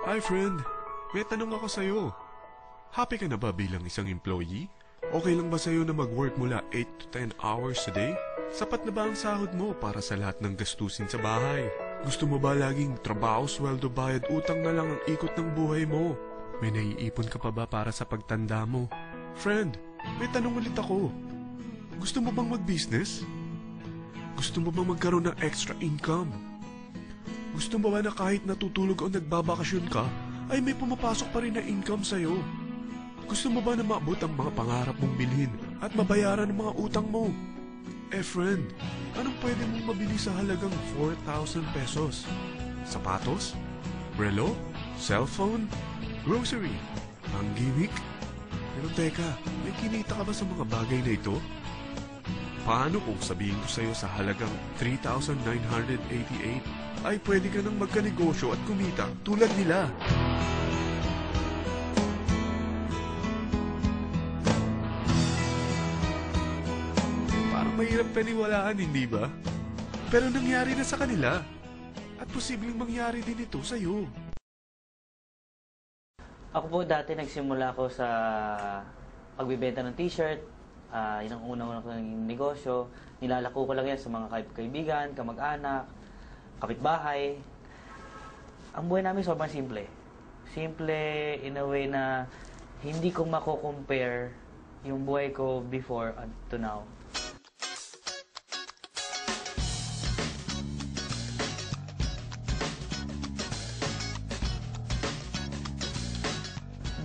Hi friend, may tanong ako sa'yo. Happy ka na ba bilang isang employee? Okay lang ba sa'yo na mag-work mula 8 to 10 hours a day? Sapat na ba ang sahod mo para sa lahat ng gastusin sa bahay? Gusto mo ba laging trabaho, sweldo, bayad, utang na lang ang ikot ng buhay mo? May naiipon ka pa ba para sa pagtanda mo? Friend, may tanong ulit ako. Gusto mo bang mag-business? Gusto mo bang magkaroon ng extra income? Gusto mo ba na kahit natutulog o nagbabakasyon ka, ay may pumapasok pa rin na income sa'yo? Gusto mo ba na maabot ang mga pangarap mong bilhin at mabayaran ang mga utang mo? Eh friend, anong pwede mong mabili sa halagang 4,000 pesos? Sapatos? Relo? Cellphone? Grocery? Ang gimmick? Pero teka, may kinita ka ba sa mga bagay na ito? Paano kung sabihin ko sa'yo sa halagang 3,988 ay pwede ka nang magkanegosyo at kumita tulad nila? Parang mahirap paniwalaan, hindi ba? Pero nangyari na sa kanila. At posibleng mangyari din ito sa'yo. Ako po dati nagsimula ako sa pagbibenta ng t-shirt. Yun ang unang-unang naging negosyo. Nilalako ko lang yan sa mga kaibigan, kamag-anak, kapitbahay. Ang buhay namin sobrang simple. Simple in a way na hindi ko mako-compare yung buhay ko before and to now.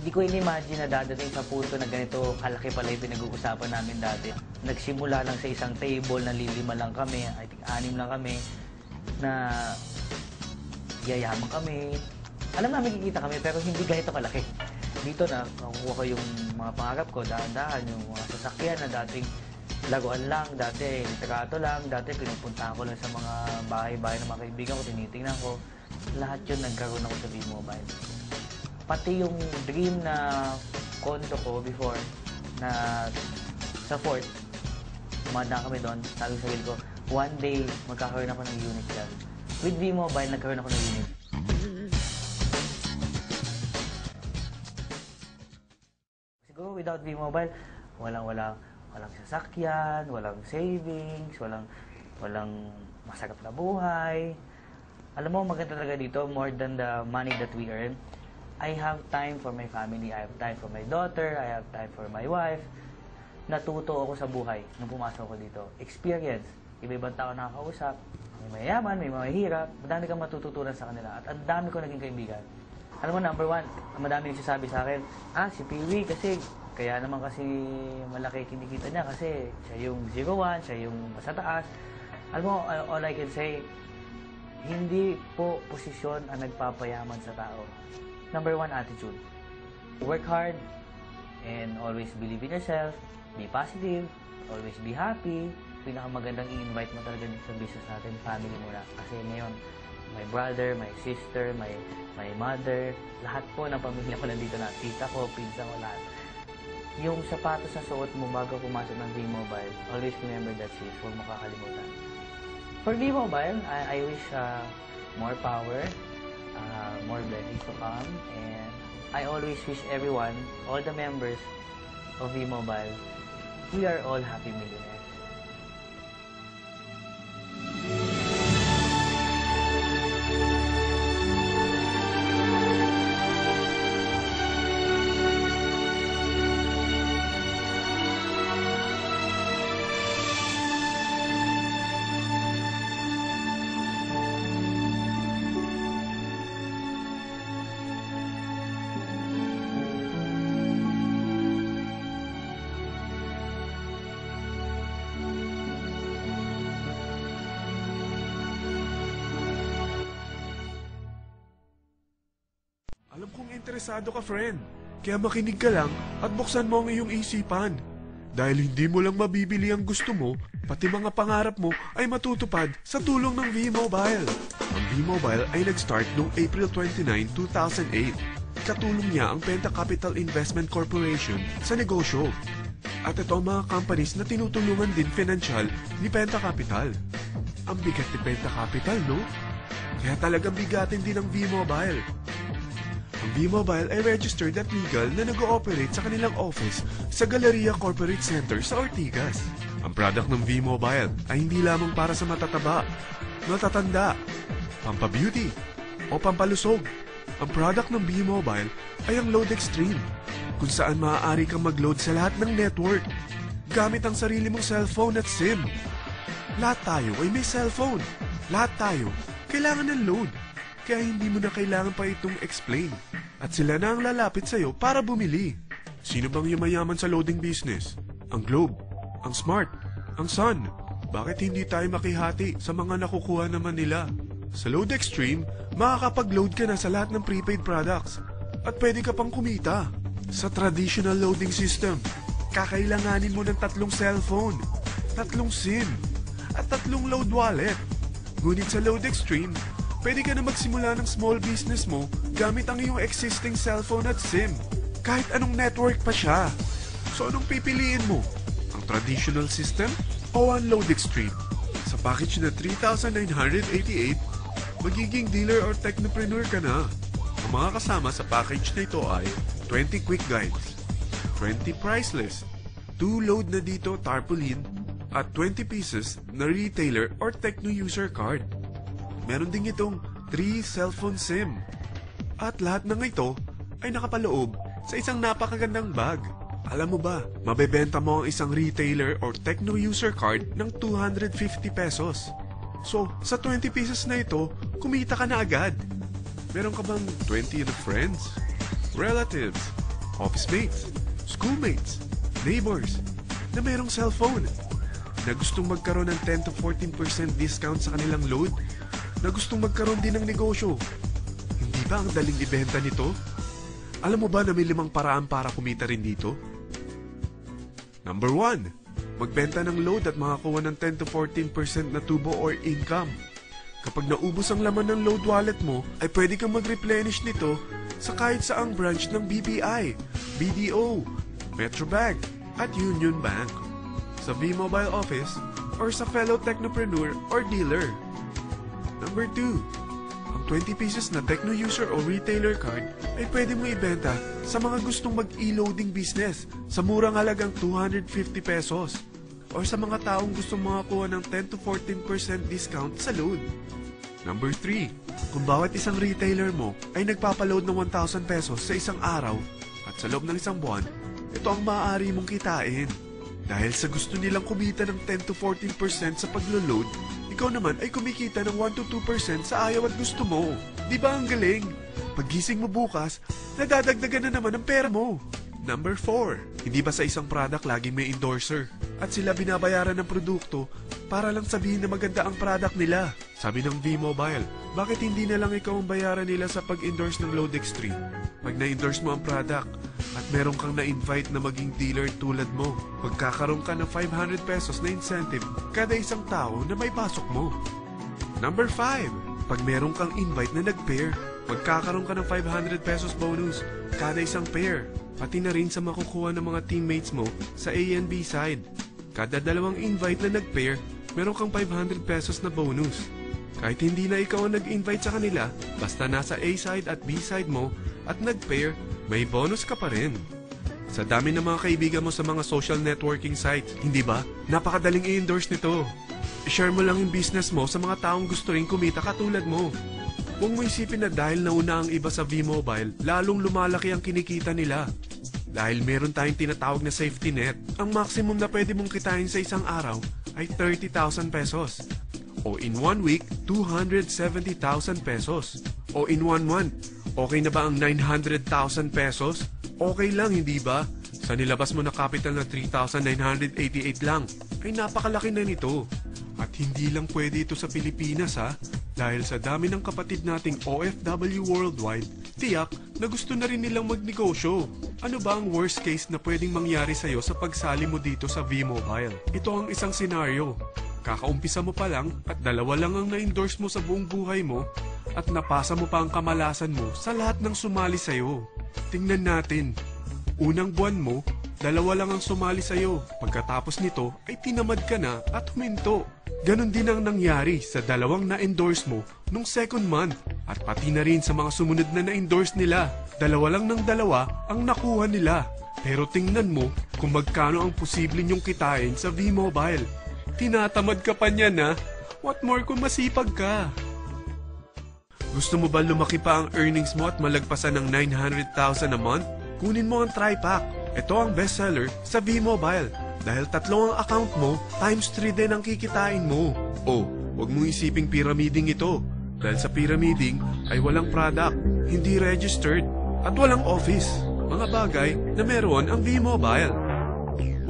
Hindi ko in-imagine na dadating sa punto na ganito kalaki pala yung pinag-uusapan namin dati. Nagsimula lang sa isang table na lilima lang kami, I think 6 lang kami, na yayaman kami. Alam namin kikita kami pero hindi ganito kalaki. Dito na nakukuha ko yung mga pangarap ko, dahan-dahan, yung mga sasakyan na dating laruan lang, dati litrato lang, dati pinupuntahan ko lang sa mga bahay-bahay ng mga kaibigan ko, tinitingnan ko. Lahat yun nagkaroon ako sa V-Mobile. Pati yung dream na condo ko before, na sa Fort, umanda kami doon, sabi sa sarili ko, one day, magkakaroon ako ng unit dyan. With V-Mobile, nagkaroon ako ng unit. Siguro without V-Mobile, walang sasakyan, walang savings, walang masarap na buhay. Alam mo, maganda talaga dito, more than the money that we earn. I have time for my family, I have time for my daughter, I have time for my wife. Natuto ako sa buhay nung pumasok ako dito. Experience. Iba-ibang tao nakakausap. May mayaman, may mahihirap. Madami kang matututunan sa kanila. At ang dami ko naging kaibigan. Alam mo, number one, madami nagsasabi sa akin, si Piwi kasi, kaya naman kasi malaki kinikita niya kasi siya yung 01, siya yung sa taas. Alam mo, all I can say, hindi po posisyon ang nagpapayaman sa tao. Number one, attitude. Work hard and always believe in yourself. Be positive. Always be happy. Pinakamagandang i-invite mo talaga sa business natin, family muna. Kasi ngayon, my brother, my sister, my mother, lahat po ng pamilya ko nandito na. Tita ko, pinsa ko, lahat. Yung sapatos na suot mo bago pumasok ng V-Mobile, always remember that shoes. Huwag mo kakalimutan. For V-Mobile, I wish more power, more blessings to come, and I always wish everyone, all the members of V-Mobile, we are all happy millionaires. Alam kong interesado ka, friend. Kaya makinig ka lang at buksan mo ang iyong isipan. Dahil hindi mo lang mabibili ang gusto mo, pati mga pangarap mo ay matutupad sa tulong ng V-Mobile. Ang V-Mobile ay nag-start noong April 29, 2008. Katulong niya ang Penta Capital Investment Corporation sa negosyo. At ito ang mga companies na tinutulungan din financial ni Penta Capital. Ang bigat ni Penta Capital, no? Kaya talagang bigatin din ang V-Mobile. Ang V-Mobile ay registered at legal na nag-ooperate sa kanilang office sa Galleria Corporate Center sa Ortigas. Ang product ng V-Mobile ay hindi lamang para sa matataba, matatanda, pampabeauty, o pampalusog. Ang product ng V-Mobile ay ang Load Extreme, kung saan maaari kang mag-load sa lahat ng network gamit ang sarili mong cellphone at SIM. Lahat tayo ay may cellphone. Lahat tayo kailangan ng load. Kaya hindi mo na kailangan pa itong explain. At sila na ang lalapit sa'yo para bumili. Sino bang yumayaman sa loading business? Ang Globe, ang Smart, ang Sun. Bakit hindi tayo makihati sa mga nakukuha naman nila? Sa Load Extreme, makakapag-load ka na sa lahat ng prepaid products. At pwede ka pang kumita. Sa traditional loading system, kakailanganin mo ng 3 cellphone, 3 SIM, at 3 load wallet. Ngunit sa Load Extreme, pwede ka na magsimula ng small business mo gamit ang iyong existing cellphone at SIM. Kahit anong network pa siya. So anong pipiliin mo? Ang traditional system o ang Load Extreme? Sa package na 3,988, magiging dealer or technopreneur ka na. Ang mga kasama sa package na ito ay 20 quick guides, 20 price list, 2 load na dito tarpaulin, at 20 pieces na retailer or techno user card. Meron din itong 3 cellphone SIM. At lahat ng ito ay nakapaloob sa isang napakagandang bag. Alam mo ba, mabebenta mo ang isang retailer or techno user card ng 250 pesos. So, sa 20 pieces na ito, kumita ka na agad. Meron ka bang 20 na friends, relatives, office mates, schoolmates, neighbors, na merong cellphone, na gustong magkaroon ng 10 to 14% discount sa kanilang load, na gustong magkaroon din ng negosyo? Hindi ba ang daling ibenta nito? Alam mo ba na may 5 paraan para kumita rin dito? Number 1, magbenta ng load at makakuha ng 10 to 14% na tubo or income. Kapag naubos ang laman ng load wallet mo, ay pwede kang mag-replenish nito sa kahit saang branch ng BPI, BDO, Metrobank, at Union Bank, sa V-Mobile office, or sa fellow technopreneur or dealer. Number 2, ang 20 pieces na techno user o retailer card ay pwede mo ibenta sa mga gustong mag-e-loading business sa murang halagang 250 pesos, or sa mga taong gustong makakuha ng 10 to 14% discount sa load. Number 3, kung bawat isang retailer mo ay nagpapaload ng 1,000 pesos sa isang araw at sa loob ng isang buwan, ito ang maaari mong kitain. Dahil sa gusto nilang kumita ng 10 to 14% sa paglo-load, ikaw naman ay kumikita ng 1 to 2% sa ayaw at gusto mo. Di ba ang galing? Paggising mo bukas, nadadagdagan na naman ang pera mo. Number 4, hindi ba sa isang product laging may endorser? At sila binabayaran ng produkto para lang sabihin na maganda ang product nila. Sabi ng V-Mobile, bakit hindi na lang ikaw ang bayaran nila sa pag-endorse ng Load Extreme? Pag na-endorse mo ang product at meron kang na-invite na maging dealer tulad mo, magkakaroon ka ng 500 pesos na incentive kada isang tao na may pasok mo. Number 5, pag meron kang invite na nag-pair, magkakaroon ka ng 500 pesos bonus kada isang pair, pati na rin sa makukuha ng mga teammates mo sa A and B side. Kada 2 invite na nag-pair, meron kang 500 pesos na bonus. Kahit hindi na ikaw ang nag-invite sa kanila, basta nasa A side at B side mo at nag-pair, may bonus ka pa rin. Sa dami ng mga kaibigan mo sa mga social networking sites, hindi ba? Napakadaling i-endorse nito. I-share mo lang yung business mo sa mga taong gusto rin kumita katulad mo. Huwag mo isipin na dahil nauna ang iba sa V-Mobile, lalong lumalaki ang kinikita nila. Dahil meron tayong tinatawag na safety net, ang maximum na pwede mong kitain sa isang araw ay 30,000 pesos. O in 1 week, 270,000 pesos. O in 1 month, okay na ba ang 900,000 pesos? Okay lang, hindi ba? Sa nilabas mo na capital na 3,988 lang, ay napakalaki na nito. At hindi lang pwede ito sa Pilipinas ha, dahil sa dami ng kapatid nating OFW worldwide, tiyak na gusto na rin nilang magnegosyo. Ano ba ang worst case na pwedeng mangyari sa'yo sa pagsali mo dito sa V-Mobile? Ito ang isang senaryo. Kakaumpisa mo pa lang at 2 lang ang na-endorse mo sa buong buhay mo at napasa mo pa ang kamalasan mo sa lahat ng sumali sa'yo. Tingnan natin. Unang buwan mo, dalawa lang ang sumali sa'yo. Pagkatapos nito ay tinamad ka na at huminto. Ganon din ang nangyari sa dalawang na-endorse mo nung second month at pati na rin sa mga sumunod na na-endorse nila. Dalawa lang ng dalawa ang nakuha nila. Pero tingnan mo kung magkano ang posible niyong kitain sa V-Mobile. Tinatamad ka pa niyan ha? What more kung masipag ka? Gusto mo ba lumaki pa ang earnings mo at malagpasan ng 900,000 a month? Kunin mo ang TriPack. Ito ang bestseller sa V-Mobile. Dahil 3 ang account mo, times 3 din ang kikitain mo. Oh, huwag mong isiping pyramiding ito. Dahil sa pyramiding ay walang product, hindi registered, at walang office. Mga bagay na meron ang V-Mobile.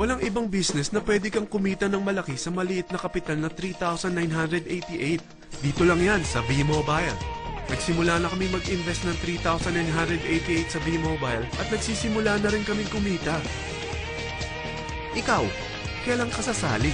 Walang ibang business na pwede kang kumita ng malaki sa maliit na kapital na 3,988. Dito lang yan sa V-Mobile. Nagsimula na kami mag-invest ng 3,988 sa V-Mobile at nagsisimula na rin kami kumita. Ikaw, kailan ka sasali?